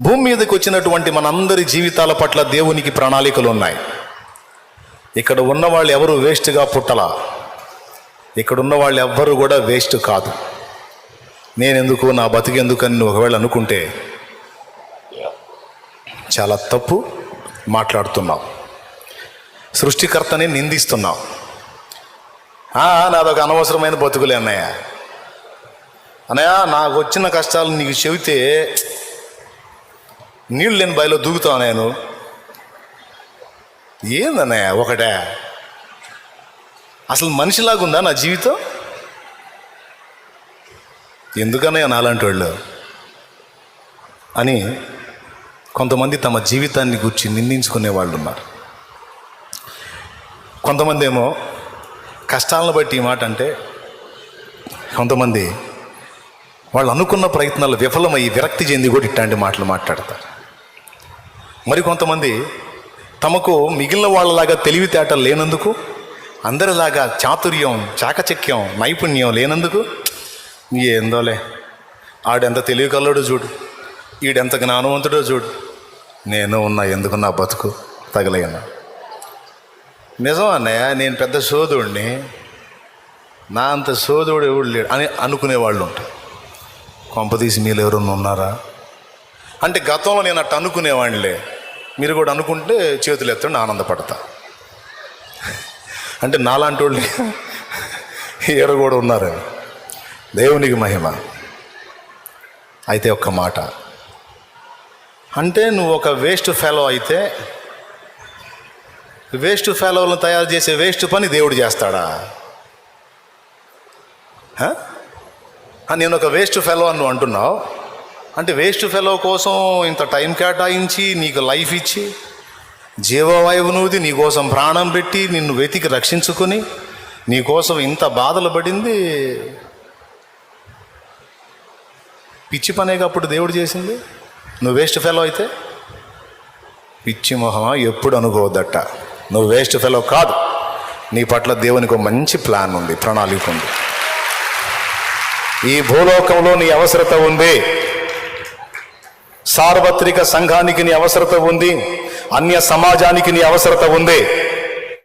భూమి మీదకి వచ్చినటువంటి మనందరి జీవితాల పట్ల దేవునికి ప్రణాళికలు ఉన్నాయి. ఇక్కడ ఉన్న వాళ్ళు ఎవరు వేస్ట్గా పుట్టలా. ఇక్కడ ఉన్న వాళ్ళు ఎవ్వరు కూడా వేస్ట్ కాదు. నేనెందుకు, నా బతికెందుకు అని నువ్వు ఒకవేళ అనుకుంటే చాలా తప్పు మాట్లాడుతున్నావు. సృష్టికర్తని నిందిస్తున్నావు. నాదొక అనవసరమైన బతుకులే అన్నయ్య. అన్నయ్య, నాకు వచ్చిన కష్టాలు నీకు చెబితే నీళ్ళు లేని బావిలో దూకుతావు నేను. ఏందన్నయ్య ఒకటే, అసలు మనిషిలాగుందా నా జీవితం? ఎందుకన్నయ్య నాలాంటి వాళ్ళు అని కొంతమంది తమ జీవితాన్ని గురించి నిందించుకునే వాళ్ళు ఉన్నారు. కొంతమంది ఏమో కష్టాలను బట్టి ఈ మాట అంటే, కొంతమంది వాళ్ళు అనుకున్న ప్రయత్నాలు విఫలమయ్యి విరక్తి చెంది కూడా ఇట్లాంటి మాటలు మాట్లాడతారు. మరి కొంతమంది తమకు మిగిలిన వాళ్ళలాగా తెలివితేటలు లేనందుకు, అందరిలాగా చాతుర్యం, చాకచక్యం, నైపుణ్యం లేనందుకు, ఏందోలే ఆడెంత తెలివి కల్లోడో చూడు, ఈడెంత జ్ఞానవంతుడో చూడు, నేను ఉన్నా ఎందుకు నా బతుకు తగలయ్యన్నా. నిజం అన్నయ్య, నేను పెద్ద సోదరుడిని, నా అంత సోదరుడు ఎవడు లేడు అని అనుకునేవాళ్ళు ఉంటారు. కొంపదీసి మీరు ఎవరన్నా ఉన్నారా అంటే, గతంలో నేను అట్టు అనుకునేవాడినిలే, మీరు కూడా అనుకుంటే చేతులు ఎత్తండి, ఆనందపడతా. అంటే నాలాంటి వాళ్ళు ఏడ కూడా ఉన్నారు. దేవునికి మహిమ. అయితే ఒక్క మాట, అంటే నువ్వు ఒక వేస్ట్ ఫెలో అయితే, వేస్ట్ ఫెలోలను తయారు చేసే వేస్ట్ పని దేవుడు చేస్తాడా? నేను ఒక వేస్ట్ ఫెలో అని నువ్వు అంటున్నావు. అంటే వేస్ట్ ఫెలో కోసం ఇంత టైం కేటాయించి, నీకు లైఫ్ ఇచ్చి, జీవవాయువు నువ్వుది, నీకోసం ప్రాణం పెట్టి, నిన్ను వెతికి రక్షించుకొని, నీకోసం ఇంత బాధలు పడింది పిచ్చి పనేగా అప్పుడు దేవుడు చేసింది. నువ్వు వేస్ట్ ఫెలో అయితే పిచ్చి మొహమా ఎప్పుడు అనుకోవద్దట. నువ్వు వేస్ట్ ఫెలో కాదు. నీ పట్ల దేవునికి ఒక మంచి ప్లాన్ ఉంది, ప్రణాళిక ఉంది. ఈ భూలోకంలో నీ అవసరత ఉంది. సార్వత్రిక సంఘానికి నీ అవసరత ఉంది. అన్య సమాజానికి నీ అవసరత ఉంది.